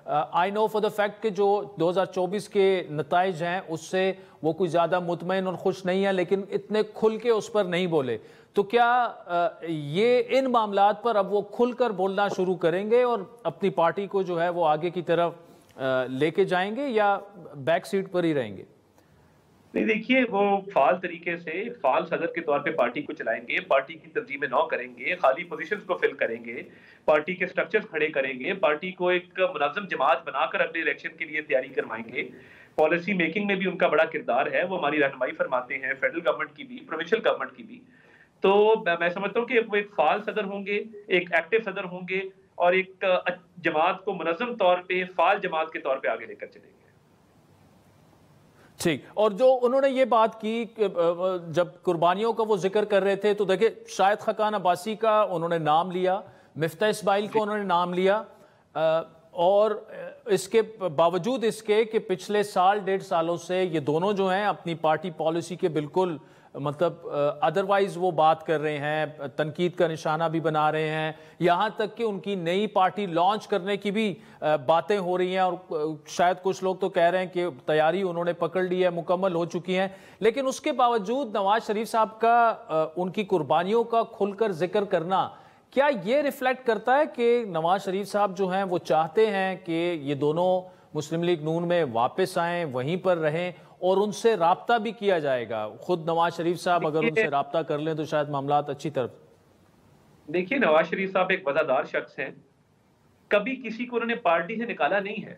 I know for the fact कि जो 2024 के नताइज हैं उससे वो कुछ ज़्यादा मुतमईन और खुश नहीं है, लेकिन इतने खुल के उस पर नहीं बोले। तो क्या ये इन मामलात पर अब वो खुलकर बोलना शुरू करेंगे और अपनी पार्टी को जो है वो आगे की तरफ लेके जाएंगे, या बैक सीट पर ही रहेंगे? नहीं, देखिए, वो फाल तरीके से फाल सदर के तौर पे पार्टी को चलाएंगे, पार्टी की तंजीमें नौ करेंगे, खाली पोजीशंस को फिल करेंगे, पार्टी के स्ट्रक्चर्स खड़े करेंगे, पार्टी को एक मुनज़्ज़म जमात बनाकर अगले इलेक्शन के लिए तैयारी करवाएंगे। पॉलिसी मेकिंग में भी उनका बड़ा किरदार है, वो हमारी रहनुमाई फरमाते हैं, फेडरल गवर्नमेंट की भी, प्रोविंशियल गवर्नमेंट की भी। तो मैं समझता हूँ कि वो एक फाल सदर होंगे, एक एक्टिव सदर होंगे और एक जमात को मुनज़्ज़म तौर पे फाल जमात के तौर पे आगे लेकर चलेंगे। ठीक। और जो उन्होंने ये बात की जब कुर्बानियों का वो जिक्र कर रहे थे, तो देखिए शाहिद खकान अब्बासी का उन्होंने नाम लिया, मिफ्ता इस्माइल को उन्होंने नाम लिया, और इसके बावजूद इसके कि पिछले साल 1.5 सालों से ये दोनों जो हैं अपनी पार्टी पॉलिसी के बिल्कुल मतलब अदरवाइज वो बात कर रहे हैं, तनकीद का निशाना भी बना रहे हैं, यहाँ तक कि उनकी नई पार्टी लॉन्च करने की भी बातें हो रही हैं, और शायद कुछ लोग तो कह रहे हैं कि तैयारी उन्होंने पकड़ ली है, मुकम्मल हो चुकी हैं। लेकिन उसके बावजूद नवाज शरीफ साहब का उनकी कुर्बानियों का खुलकर जिक्र करना, क्या ये रिफ्लेक्ट करता है कि नवाज शरीफ साहब जो हैं वो चाहते हैं कि ये दोनों मुस्लिम लीग नून में वापस आएँ, वहीं पर रहें, और उनसे राब्ता भी किया जाएगा? खुद नवाज शरीफ साहब अगर उनसे राब्ता कर लें तो शायद मामलात अच्छी तरफ। देखिए, नवाज शरीफ साहब एक वफादार शख्स हैं, कभी किसी को उन्होंने पार्टी से निकाला नहीं है।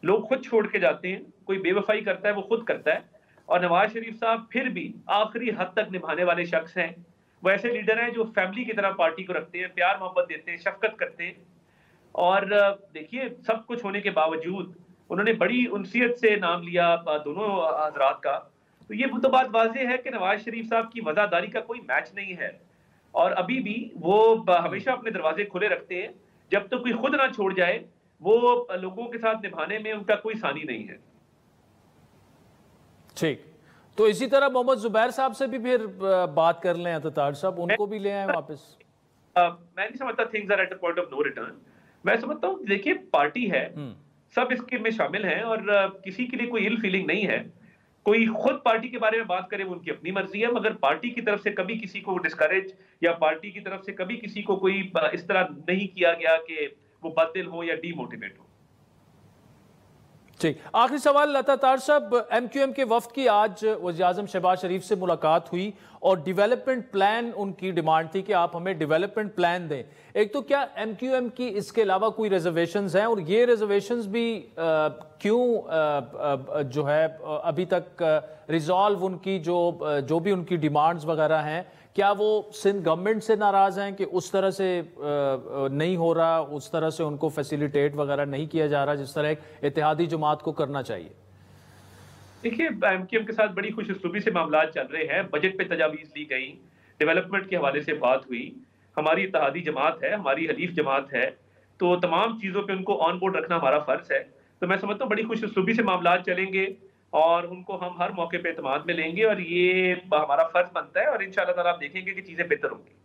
लोग खुद छोड़ के जाते हैं, कोई बेवफाई करता है वो खुद करता है, और नवाज शरीफ साहब फिर भी आखिरी हद तक निभाने वाले शख्स हैं। वो ऐसे लीडर हैं जो फैमिली की तरह पार्टी को रखते हैं, प्यार मोहब्बत देते हैं, शफकत करते हैं। और देखिए, सब कुछ होने के बावजूद उन्होंने बड़ी उनसियत से नाम लिया दोनों हजरात का। तो ये तो बात वाज़ेह है कि नवाज शरीफ साहब की वफादारी का कोई मैच नहीं है, और अभी भी वो हमेशा अपने दरवाजे खुले रखते हैं। जब तक कोई खुद ना छोड़ जाए, वो लोगों के साथ निभाने में उनका कोई सानी नहीं है। ठीक। तो इसी तरह मोहम्मद जुबैर साहब से भी फिर बात कर लें अतार साहब, उनको भी ले आए वापस। मैं नहीं समझता things are at a point of no return. मैं समझता हूँ देखिए पार्टी है, सब इसके में शामिल हैं और किसी के लिए कोई इल फीलिंग नहीं है। कोई खुद पार्टी के बारे में बात करे वो उनकी अपनी मर्जी है, मगर पार्टी की तरफ से कभी किसी को डिस्करेज या पार्टी की तरफ से कभी किसी को कोई इस तरह नहीं किया गया कि वो बददिल हो या डीमोटिवेट हो। ठीक, आखिरी सवाल लता तार साहब, एमक्यूएम के वफ्द की आज वज़ीर-ए-आज़म शहबाज शरीफ से मुलाकात हुई और डेवलपमेंट प्लान उनकी डिमांड थी कि आप हमें डेवलपमेंट प्लान दें। एक तो क्या एमक्यूएम की इसके अलावा कोई रिजर्वेशंस हैं और ये रिजर्वेशंस भी क्यों जो है अभी तक रिजॉल्व उनकी जो भी उनकी डिमांड्स वगैरह हैं, क्या वो सिंध गवर्नमेंट से नाराज हैं कि उस तरह से नहीं हो रहा, उस तरह से उनको फैसिलिटेट वगैरह नहीं किया जा रहा जिस तरह एक इत्तेहादी जमात को करना चाहिए? देखिए एमक्यूएम के साथ बड़ी खुशउस्लूबी से मामला चल रहे हैं। बजट पे तजावीज ली गई, डेवलपमेंट के हवाले से बात हुई, हमारी इत्तेहादी जमात है, हमारी हलीफ जमात है, तो तमाम चीजों पे उनको ऑन बोर्ड रखना हमारा फर्ज है। तो मैं समझता हूँ बड़ी खुशउस्लूबी से मामला चलेंगे और उनको हम हर मौके पे एतमाद में लेंगे और ये हमारा फर्ज बनता है और इंशाअल्लाह ताला आप देखेंगे कि चीजें बेहतर होंगी।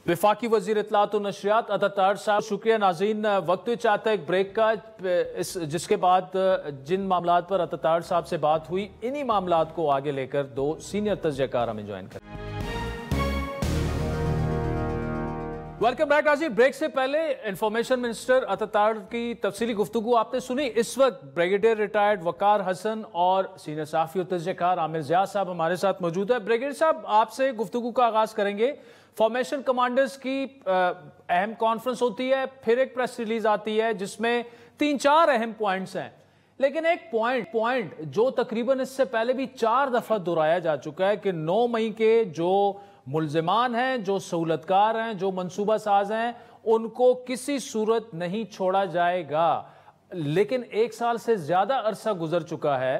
वफाकी वजीर इत्तलात और नशरियात अता तार साहब, शुक्रिया। नाज़रीन, वक्त चाहता है एक ब्रेक का, जिसके बाद जिन मामलात पर अता तार साहब से बात हुई, इन्हीं मामलात को आगे लेकर दो सीनियर तजज़ियाकार हमें ज्वाइन करें। Welcome back. आज ब्रेक से पहले इंफॉर्मेशन मिनिस्टर अता तार की तफसीली गुफ्तगू आपने सुनी। इस वक्त ब्रिगेडियर रिटायर्ड वकार हसन और सीनियर सहाफ़ी और तजज़ियाकार आमिर ज़िया साहब हमारे साथ मौजूद है। ब्रिगेडियर साहब, आपसे गुफ्तगू का आगाज़ करेंगे। फॉर्मेशन कमांडर्स की अहम कॉन्फ्रेंस होती है, फिर एक प्रेस रिलीज आती है जिसमें 3-4 अहम पॉइंट्स हैं, लेकिन एक पॉइंट जो तकरीबन इससे पहले भी 4 दफा दोहराया जा चुका है कि 9 मई के जो मुल्जिमान हैं, जो सहूलतकार हैं, जो मंसूबा साज हैं, उनको किसी सूरत नहीं छोड़ा जाएगा। लेकिन 1 साल से ज्यादा अरसा गुजर चुका है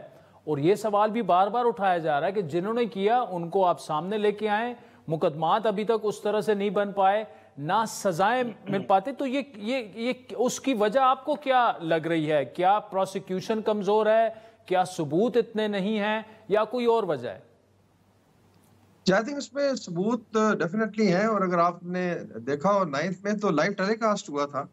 और यह सवाल भी बार बार उठाया जा रहा है कि जिन्होंने किया उनको आप सामने लेके आए। मुकदमात अभी तक उस तरह से नहीं बन पाए, ना सजाएं मिल पाती, तो ये उसकी वजह आपको क्या लग रही है? क्या प्रोसिक्यूशन कमजोर है, क्या सबूत इतने नहीं हैं, या कोई और वजह है? आई थिंक इसमें सबूत डेफिनेटली है। और अगर आपने देखा हो 9th में तो लाइव टेलीकास्ट हुआ था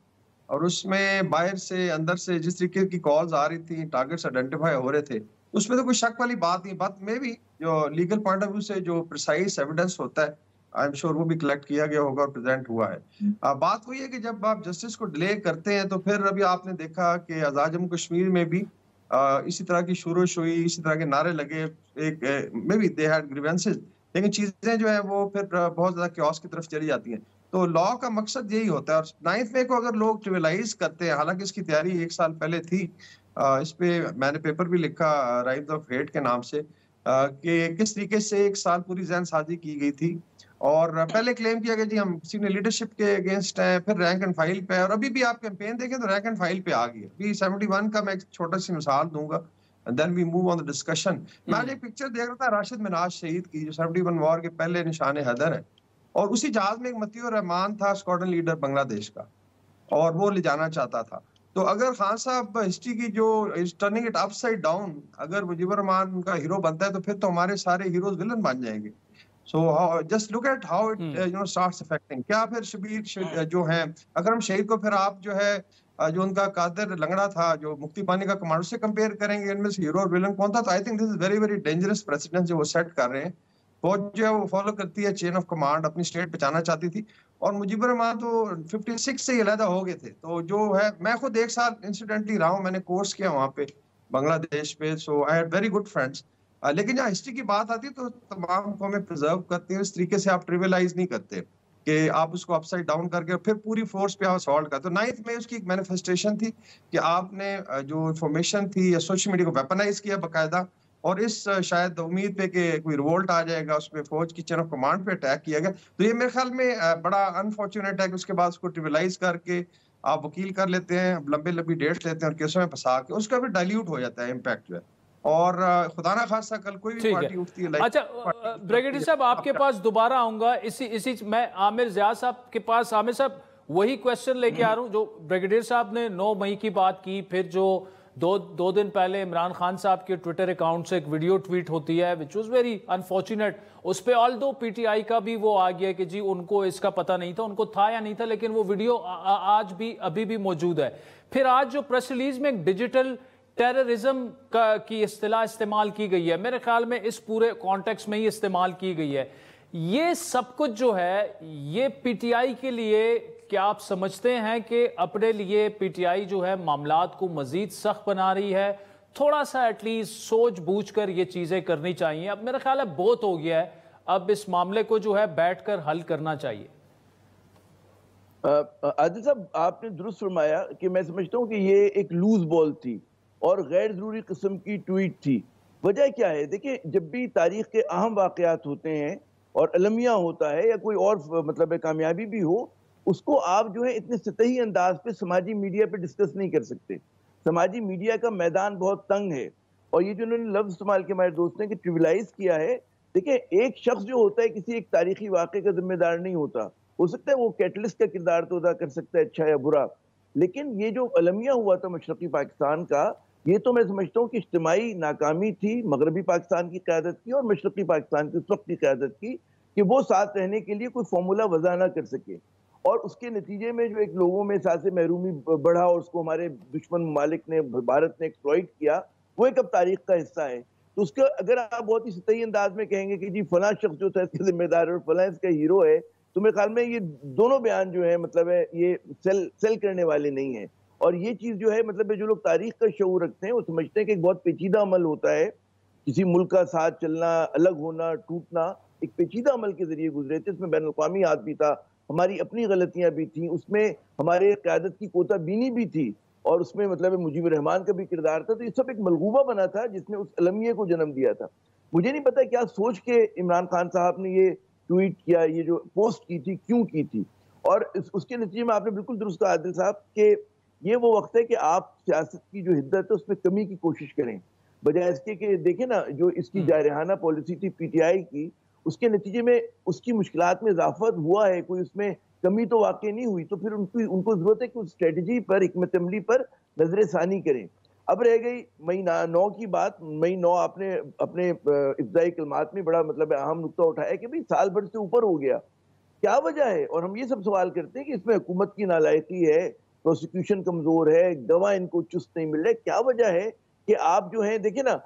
और उसमें बाहर से अंदर से जिस तरीके की कॉल्स आ रही थी, टारगेट्स आइडेंटिफाई हो रहे थे, उसमें तो कोई शक वाली बात नहीं। बात में भी जो लीगल पॉइंट ऑफ व्यू से जो प्रिसाइज एविडेंस होता है, आई एम श्योर वो भी कलेक्ट किया गया होगा और प्रेजेंट हुआ है। बात वही है कि जब आप जस्टिस को डिले करते हैं तो फिर अभी आपने देखा कि आजाद जम्मू कश्मीर में भी इसी तरह की शुरूश हुई, इसी तरह के नारे लगे, एक may be they had grievances, लेकिन चीजें जो है वो फिर बहुत ज्यादा क्योस की तरफ चली जाती हैं। तो लॉ का मकसद यही होता है। और 9th मई को अगर लोग ट्रिविलाइज करते हैं, हालांकि इसकी तैयारी 1 साल पहले थी, इस पे मैंने पेपर भी लिखा राइज ऑफ हेट के नाम से, कि किस तरीके से 1 साल पूरी जहनसाजी की गई थी। और पहले क्लेम किया गया जी हम सीनियर लीडरशिप के अगेंस्ट हैं, फिर रैंक एंड फाइल पे है, और अभी भी आप कैंपेन देखें तो रैंक एंड फाइल पे आ गई है। अभी 71 का मैं एक छोटा सी मिसाल दूंगा, then we move on the discussion. मैं आज एक पिक्चर देख रहा था राशिद मिनाज शहीद की, जो 71 वॉर के पहले निशाने हैदर है, और उसी जहाज में एक मतीउर रहमान था, स्क्वाड्रन लीडर बांग्लादेश का, और वो ले जाना चाहता था। तो अगर खान साहब हिस्ट्री की जो टर्निंग इट अपसाइड डाउन, अगर मुजीबुर रहमान उनका हीरो बनता है तो फिर तो हमारे सारे हीरोज विलन बन जाएंगे। So just look at how it starts affecting. क्या फिर शबीर जो है, अगर हम शहीद को फिर आप जो है जो उनका कादर लंगड़ा था, जो मुक्ति पाने का कमांडर से कंपेयर करेंगे, इनमें से हीरो और विलन कौन था? तो I think this is very very dangerous precedence जो वो सेट कर रहे हैं। फौज जो है वो फॉलो करती है चेन ऑफ कमांड, अपनी स्टेट बचाना चाहती थी, और मुजीबुर रहमान तो 56 से ही अलहदा हो गए थे। तो जो है, मैं खुद 1 साल इंसिडेंटली रहा हूँ, मैंने कोर्स किया वहाँ पे बांग्लादेश पे, so I had very good friends. लेकिन जहाँ हिस्ट्री की बात आती है तो तमाम को हमें प्रिजर्व करते हैं, इस तरीके से आप ट्रिविलाइज नहीं करते कि आप उसको अपसाइड डाउन करके फिर पूरी फोर्स पे आप सॉल्व करते। तो 9th में उसकी एक मैनिफेस्टेशन थी कि आपने जो इंफॉर्मेशन थी या सोशल मीडिया को वेपनाइज किया बाकायदा, और इस शायद उम्मीद पे कि कोई रिवोल्ट आ जाएगा, उसमें फौज की चेन ऑफ कमांड पे अटैक किया गया। तो ये मेरे ख्याल में बड़ा अनफॉर्चुनेट है कि उसके बाद उसको ट्रिविलाइज करके आप वकील कर लेते हैं, लंबी लंबी डेट्स लेते हैं और केसों में फंसा के उसका फिर डाइल्यूट हो जाता है इम्पैक्ट जो है। और खुदा ना खासा कल कोई भी पार्टी उठती है। अच्छा ब्रिगेडियर साहब, आपके पास दोबारा आऊंगा, इसी मैं आमिर ज़िया साहब के पास। आमिर साहब, वही क्वेश्चन लेके आ रहा हूं जो ब्रिगेडियर साहब ने 9 मई की बात की, फिर जो दो दिन पहले इमरान खान साहब के ट्विटर अकाउंट से एक वीडियो ट्वीट होती है विच वॉज वेरी अनफॉर्चुनेट। उस पर ऑल दो पीटीआई का भी वो आ गया कि जी उनको इसका पता नहीं था, उनको था या नहीं था, लेकिन वो वीडियो आज भी अभी भी मौजूद है। फिर आज जो प्रेस रिलीज में एक डिजिटल टेररिज्म की इस्तिलाह इस्तेमाल की गई है, मेरे ख्याल में इस पूरे कॉन्टेक्स्ट में ही इस्तेमाल की गई है। ये सब कुछ जो है ये पीटीआई के लिए, क्या आप समझते हैं कि अपने लिए पीटीआई जो है मामलात को मजीद सख्त बना रही है? थोड़ा सा एटलीस्ट सोच बूझ कर ये चीजें करनी चाहिए। अब मेरा ख्याल है बहुत हो गया है, अब इस मामले को जो है बैठकर हल करना चाहिए। आदिल साहब, आपने दुरुस्त फरमाया कि मैं समझता हूँ कि ये एक लूज बॉल थी और गैर जरूरी किस्म की ट्वीट थी। वजह क्या है, देखिए जब भी तारीख के अहम वाकयात होते हैं और अलमिया होता है या कोई और मतलब कामयाबी भी हो, उसको आप जो है इतने सतही अंदाज पे समाजी मीडिया पे डिस्कस नहीं कर सकते। समाजी मीडिया का मैदान बहुत तंग है और ये जो उन्होंने लफ्ज इस्तेमाल किया हमारे दोस्त ने कि ट्रिविलाइज किया है, देखिए एक शख्स जो होता है किसी एक तारीखी वाक़े का जिम्मेदार नहीं होता। हो सकता है वो कैटलिस्ट का किरदार तो अदा कर सकता है, अच्छा या बुरा, लेकिन ये जो अलमिया हुआ था मशरक़ी पाकिस्तान का, ये तो मैं समझता हूँ कि इज्तिमाई नाकामी थी मगरबी पाकिस्तान की क़यादत की और मशरक़ी पाकिस्तान की उस वक्त की क़यादत की कि वो साथ रहने के लिए कोई फॉर्मूला वज़ा ना कर सके, और उसके नतीजे में जो एक लोगों में एहसास महरूमी बढ़ा और उसको हमारे दुश्मन ममालिक ने, भारत ने एक्सप्लॉइट किया, वो एक अब तारीख का हिस्सा है। तो उसका अगर आप बहुत ही सतही अंदाज में कहेंगे कि जी फलां शख्स जो था इसका जिम्मेदार है और फलां इसका हीरो है, तो मेरे ख्याल में ये दोनों बयान जो है मतलब है ये सेल करने वाले नहीं है। और ये चीज़ जो है मतलब जो लोग तारीख का शऊर रखते हैं वो समझते हैं कि एक बहुत पेचीदा अमल होता है, किसी मुल्क का साथ चलना, अलग होना, टूटना एक पेचीदा अमल के जरिए गुजरे थे। इसमें बैनुल-अक़वामी हाथ भी था, हमारी अपनी गलतियां भी थी, उसमें हमारे क़यादत की कोताबीनी भी थी और उसमें मतलब मुजीबुर रहमान का भी किरदार था। तो ये सब एक मलगूबा बना था जिसने उस अलमिये को जन्म दिया था। मुझे नहीं पता क्या सोच के इमरान खान साहब ने ये ट्वीट किया, ये जो पोस्ट की थी, क्यों की थी, और उसके नतीजे में आपने बिल्कुल दुरुस्त कहा आदिल साहब कि ये वो वक्त है कि आप सियासत की जो हिद्दत है उसमें कमी की कोशिश करें, बजाय इसके कि देखें ना जो इसकी जारहाना पॉलिसी थी पीटीआई की, उसके नतीजे में उसकी मुश्किलात में इजाफा हुआ है, कोई उसमें कमी तो वाकई नहीं हुई। तो फिर उनको जरूरत है कि उस स्ट्रेटजी पर, हिकमत अमली पर नजर सानी करें। अब रह गई मई 9 की बात। मई 9 आपने अपने इब्तिदाई कलमात में बड़ा मतलब अहम नुक्ता उठाया कि भाई साल भर से ऊपर हो गया, क्या वजह है? और हम ये सब सवाल करते हैं कि इसमें हुकूमत की नालायकी है, प्रोसिक्यूशन कमजोर है, गवाह इनको चुस्त नहीं मिल रहे, क्या वजह है कि आप जो है देखिए ना,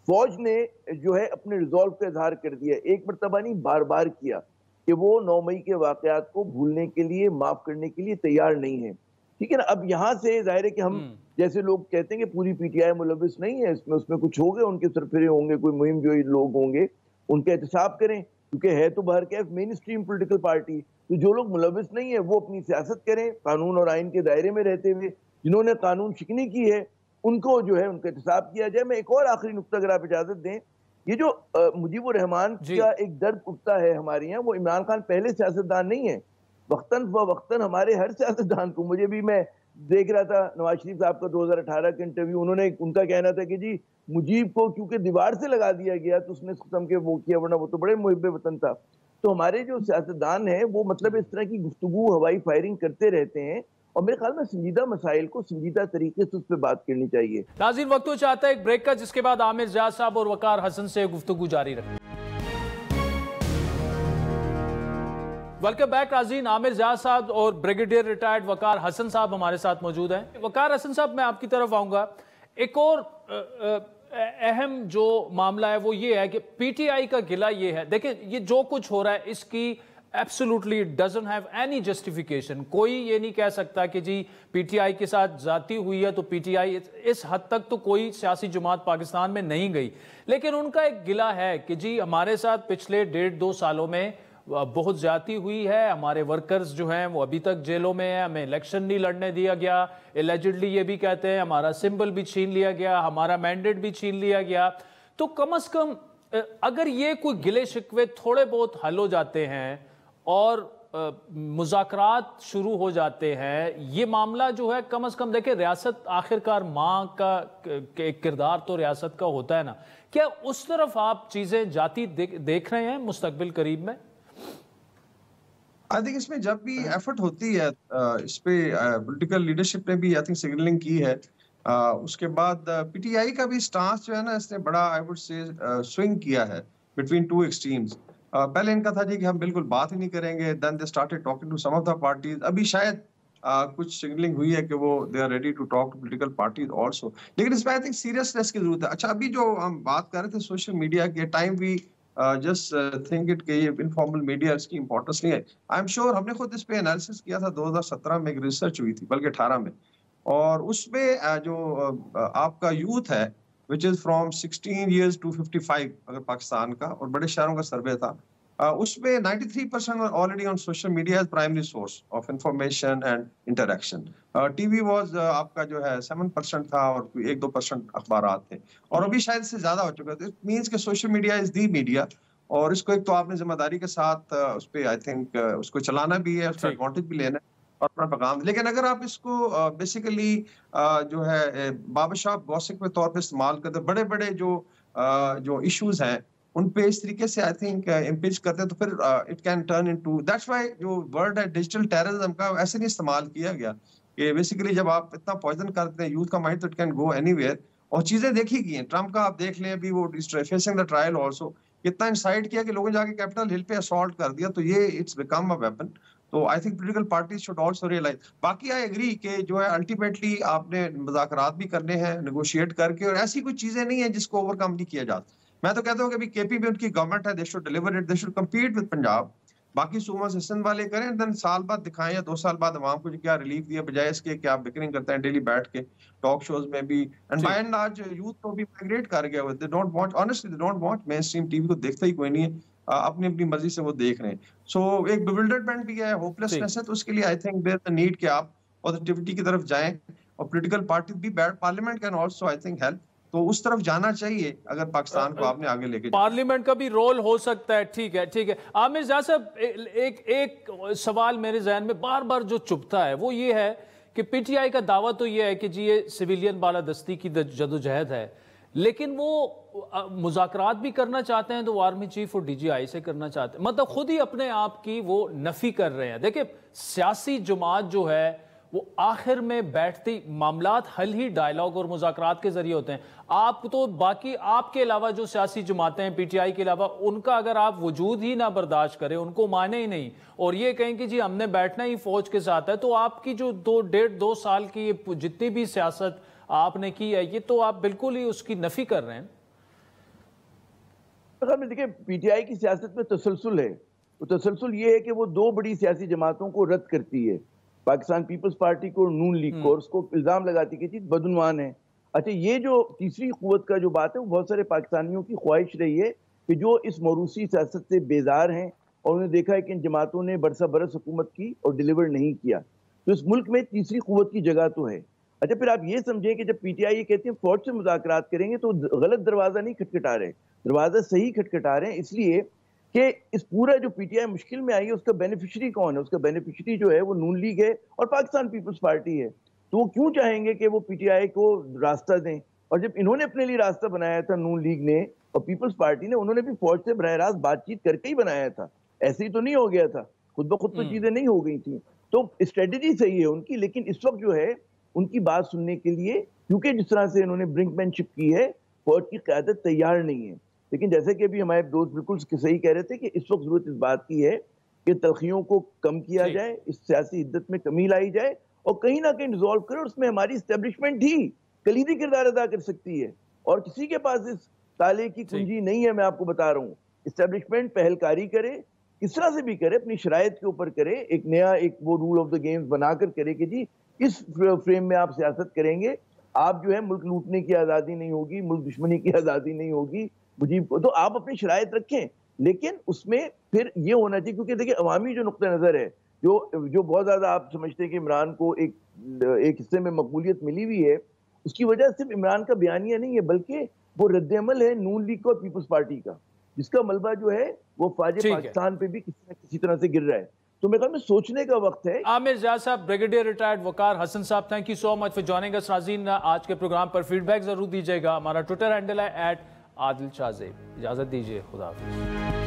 फौज ने जो है अपने रिजॉल्व का इजहार कर दिया, एक मरतबा नहीं बार बार किया कि वो 9 मई के वाकयात को भूलने के लिए, माफ करने के लिए तैयार नहीं है। ठीक है ना, अब यहाँ से जाहिर है कि हम जैसे लोग कहते हैं कि पूरी पीटीआई मुलविस नहीं है इसमें, उसमें कुछ होंगे, उनके सरफिरे होंगे, कोई मुहिम जो लोग होंगे, उनका एहतसाब करें, क्योंकि है तो बाहर Kaif main stream political party. तो जो लोग मुलविस नहीं है वो अपनी सियासत करें कानून और आइन के दायरे में रहते हुए, जिन्होंने कानून शिकनी की है उनको जो है उनका एहतसाब किया जाए। मैं एक और आखिरी नुक्ता अगर आप इजाजत दें, ये जो मुजीबुर रहमान का एक दर्द उठता है हमारे यहाँ, वो इमरान खान पहले सियासतदान नहीं है, वक्तन व वक्तन हमारे हर सियासतदान को, मुझे भी मैं देख रहा था नवाज शरीफ साहब का 2018 का इंटरव्यू, उन्होंने उनका कहना था कि जी मुजीब को क्योंकि दीवार से लगा दिया गया तो उसने इस किस्म के वो किया, वरना वो तो बड़े मुहिब्बे वतन था। तो हमारे जो सियासतदान है वो मतलब इस तरह की गुफ्तगू, हवाई फायरिंग करते रहते हैं, और मेरे ख्याल में संजीदा मसाइल को संजीदा तरीके से उस पर बात करनी चाहिए। नाज़रीन, वक्त तो चाहता है एक ब्रेक का, जिसके बाद आमिर जाद साहब और वकार हसन से गुफ्तगू जारी रखें। वेलकम बैक नाज़रीन। आमिर जाद साहब और ब्रिगेडियर रिटायर्ड वकार हसन साहब हमारे साथ मौजूद हैं। वकार हसन साहब, मैं आपकी तरफ आऊंगा। एक और अहम जो मामला है वो ये है कि पीटीआई का गिला ये है, देखिए ये जो कुछ हो रहा है इसकी absolutely doesn't have any justification. कोई ये नहीं कह सकता कि जी पीटीआई के साथ जाती हुई है तो पीटीआई, इस हद तक तो कोई सियासी जमात पाकिस्तान में नहीं गई, लेकिन उनका एक गिला है कि जी हमारे साथ पिछले 1.5-2 सालों में बहुत ज्यादती हुई है, हमारे वर्कर्स जो हैं वो अभी तक जेलों में हैं, हमें इलेक्शन नहीं लड़ने दिया गया, एलिजिडली ये भी कहते हैं हमारा सिंबल भी छीन लिया गया, हमारा मैंडेट भी छीन लिया गया। तो कम से कम अगर ये कोई गिले शिकवे थोड़े बहुत हल हो जाते हैं और मुज़ाकरात शुरू हो जाते हैं, ये मामला जो है कम से कम, देखिए रियासत आखिरकार माँ का किरदार तो रियासत का होता है ना, क्या उस तरफ आप चीजें जाती देख रहे हैं मुस्तकबिल करीब में? आई थिंक इसमें जब भी एफर्ट होती है इस पे पॉलिटिकल लीडरशिप ने भी आई थिंक सिग्नलिंग की है उसके बाद पीटीआई का भी स्टांस जो है ना, इसने बड़ा आई वुड से स्विंग किया है बिटवीन टू एक्सट्रीम्स। पहले इनका था जी कि हम बिल्कुल बात ही नहीं करेंगे, then they started talking to some of the parties. अभी शायद कुछ सिग्नलिंग हुई है कि वो they are ready to talk to political parties also, लेकिन इसमें आई थिंक सीरियसनेस की जरूरत है। अच्छा, अभी जो हम बात कर रहे थे सोशल मीडिया के time, we just think it कि ये इनफॉर्मल मीडिया इसकी इंपॉर्टेंस नहीं है। आई एम श्योर हमने खुद इस पे एनालिसिस किया था 2017 में, एक रिसर्च हुई थी बल्कि 18 में, और उसमें जो आपका यूथ है which is from 16 years to 55 अगर पाकिस्तान का, और बड़े शहरों का सर्वे था, उसमें 93% already on social media as primary source of information and interaction. TV was आपका जो है 7% था, और 1-2% अखबारात थे, और अभी शायद से ज्यादा हो चुका है। इट मींस कि social media is the media, और इसको एक तो आपने जिम्मेदारी के साथ उस पर आई थिंक उसको चलाना भी है, उसका एडवांटेज भी लेना है और अपना पैगाम। लेकिन अगर आप इसको बेसिकली जो है बाबरशॉप गॉसिप के तौर पे इस्तेमाल करते, बड़े बड़े जो इश्यूज हैं उन पे इस तरीके से आई थिंक इम्पिच करते हैं, तो फिर it can turn into, that's why जो वर्ड है डिजिटल टेररिज्म का ऐसे नहीं इस्तेमाल किया गया कि बेसिकली जब आप इतना पॉइजन करते हैं यूथ का माइंड, तो इट कैन गो एनीवेयर। और चीजें देखी गई हैं, ट्रम्प का आप देख लें, अभी वो फेसिंग द ट्रायल आल्सो, कितना इंसाइट किया कि लोगों ने जाके कैपिटल हिल पे असॉल्ट कर दिया, तो ये इट्स बिकम अ वेपन। तो I think political parties should also realise. बाकी आई एग्री कि जो है अल्टीमेटली आपने मुज़ाकरात भी करने हैं नेगोशिएट करके, और ऐसी कोई चीजें नहीं है जिसको ओवरकम नहीं किया जाता। मैं तो कहता हूँ कि अभी केपी में उनकी गवर्नमेंट है, they should deliver it, they should compete with Punjab. बाकी सूबों से सिंध वाले करें, देन साल बाद दिखाएं या 2 साल बाद अवाम को क्या रिलीफ दिया, बजाय इसके कि आप बिकरिंग करते हैं डेली बैठ के टॉक शोज में भी। And by and large youth तो भी माइग्रेट कर गया, they don't want, honestly they don't want mainstream TV को, देखता ही कोई नहीं है, अपनी अपनी मर्जी से वो देख रहे हैं। सो एक बिविल्डरमेंट भी है, होपलेसनेस है, तो उसके लिए I think there is a need कि आप पॉजिटिविटी की तरफ जाएं, और पॉलिटिकल पार्टी भी, parliament can also I think help, तो उस तरफ जाना चाहिए अगर पाकिस्तान को आपने आगे लेके। पार्लियामेंट का भी रोल हो सकता है, ठीक है ठीक है। आमिर ज़ा साहब, एक सवाल मेरे जहन में बार बार जो चुभता है वो ये है कि पीटीआई का दावा तो ये है कि जी ये सिविलियन बालादस्ती की जदोजहद है, लेकिन वो मुज़ाकरात भी करना चाहते हैं तो आर्मी चीफ और डीजीआई से करना चाहते हैं, मतलब खुद ही अपने आप की वो नफी कर रहे हैं। देखिए, सियासी जमात जो है वो आखिर में बैठती मामलात हल ही डायलॉग और मुज़ाकरात के जरिए होते हैं। आप तो बाकी आपके अलावा जो सियासी जमातें हैं पीटीआई के अलावा, उनका अगर आप वजूद ही ना बर्दाश्त करें, उनको माने ही नहीं, और ये कहें कि जी हमने बैठना ही फौज के साथ है, तो आपकी जो 1.5-2 साल की जितनी भी सियासत आपने की है, ये तो आप बिल्कुल ही उसकी नफी कर रहे हैं। देखिए, पीटीआई की सियासत में तसलसल है। तो तसलसल ये है कि वो 2 बड़ी सियासी जमातों को रद्द करती है, पाकिस्तान पीपल्स पार्टी को और नून लीग को, और उसको इल्जाम लगाती कि चीज बदउनवान है। अच्छा, ये जो तीसरी कुव्वत का जो बात है, वो बहुत सारे पाकिस्तानियों की ख्वाहिश रही है कि जो इस मौरूसी सियासत से बेजार हैं और उन्हें देखा है कि इन जमातों ने बरसा बरस हुकूमत की और डिलीवर नहीं किया, तो इस मुल्क में तीसरी कुव्वत की जगह तो है। अच्छा, फिर आप ये समझें कि जब पीटीआई ये कहती है फौज से मुज़ाकरात करेंगे, तो गलत दरवाजा नहीं खटखटा रहे, दरवाजा सही खटखटा रहे हैं, इसलिए कि इस पूरा जो पीटीआई मुश्किल में आई है उसका बेनिफिशियरी कौन है? उसका बेनिफिशियरी जो है वो नून लीग है और पाकिस्तान पीपल्स पार्टी है। तो वो क्यों चाहेंगे कि वो पीटीआई को रास्ता दें? और जब इन्होंने अपने लिए रास्ता बनाया था, नून लीग ने और पीपल्स पार्टी ने, उन्होंने भी फौज से बरह रास्त बातचीत करके ही बनाया था, ऐसे ही तो नहीं हो गया था, खुद ब खुद तो चीजें नहीं हो गई थी। तो स्ट्रेटेजी सही है उनकी, लेकिन इस वक्त जो है उनकी बात सुनने के लिए, क्योंकि जिस तरह से इन्होंने ब्रिंकमैनशिप की है, फौज की क़यादत तैयार नहीं है। लेकिन जैसे कि अभी हमारे दोस्त बिल्कुल सही कह रहे थे कि इस वक्त जरूरत इस बात की है कि तलखियों को कम किया जाए, इस सियासी हिद्दत में कमी लाई जाए, और कहीं ना कहीं रिजॉल्व करे। उसमें हमारी एस्टेब्लिशमेंट ही कलीदी किरदार अदा कर सकती है, और किसी के पास इस ताले की कुंजी नहीं है। मैं आपको बता रहा हूँ, एस्टेब्लिशमेंट पहलकारी करे, किस तरह से भी करे, अपनी शराइत के ऊपर करे, एक नया वो रूल ऑफ द गेम्स बनाकर करे कि जी इस फ्रेम में आप सियासत करेंगे, आप जो है मुल्क लूटने की आज़ादी नहीं होगी, मुल्क दुश्मनी की आज़ादी नहीं होगी, मुझीब को तो आप अपनी शराइत रखें, लेकिन उसमें फिर ये होना चाहिए, क्योंकि देखिए अवामी जो नुक्ता नज़र है, जो बहुत ज़्यादा आप समझते हैं कि इमरान को एक हिस्से में मकबूलियत मिली हुई है, उसकी वजह सिर्फ इमरान का बयानिया नहीं है, बल्कि वो रद्द-ए-अमल है नून लीग और पीपल्स पार्टी का, जिसका मलबा जो है वो फ़ौज पाकिस्तान पे भी किसी न किसी तरह से गिर रहा है। तो मेरे ख्याल में सोचने का वक्त है। आमिर ज़िया साहब, ब्रिगेडियर रिटायर्ड वकार हसन साहब, thank you so much for joining us. नाज़रीन, आज के प्रोग्राम पर फीडबैक जरूर दीजिएगा। हमारा ट्विटर हैंडल है @आदिल शाहज़ेब। इजाजत दीजिए, खुदा हाफिज़।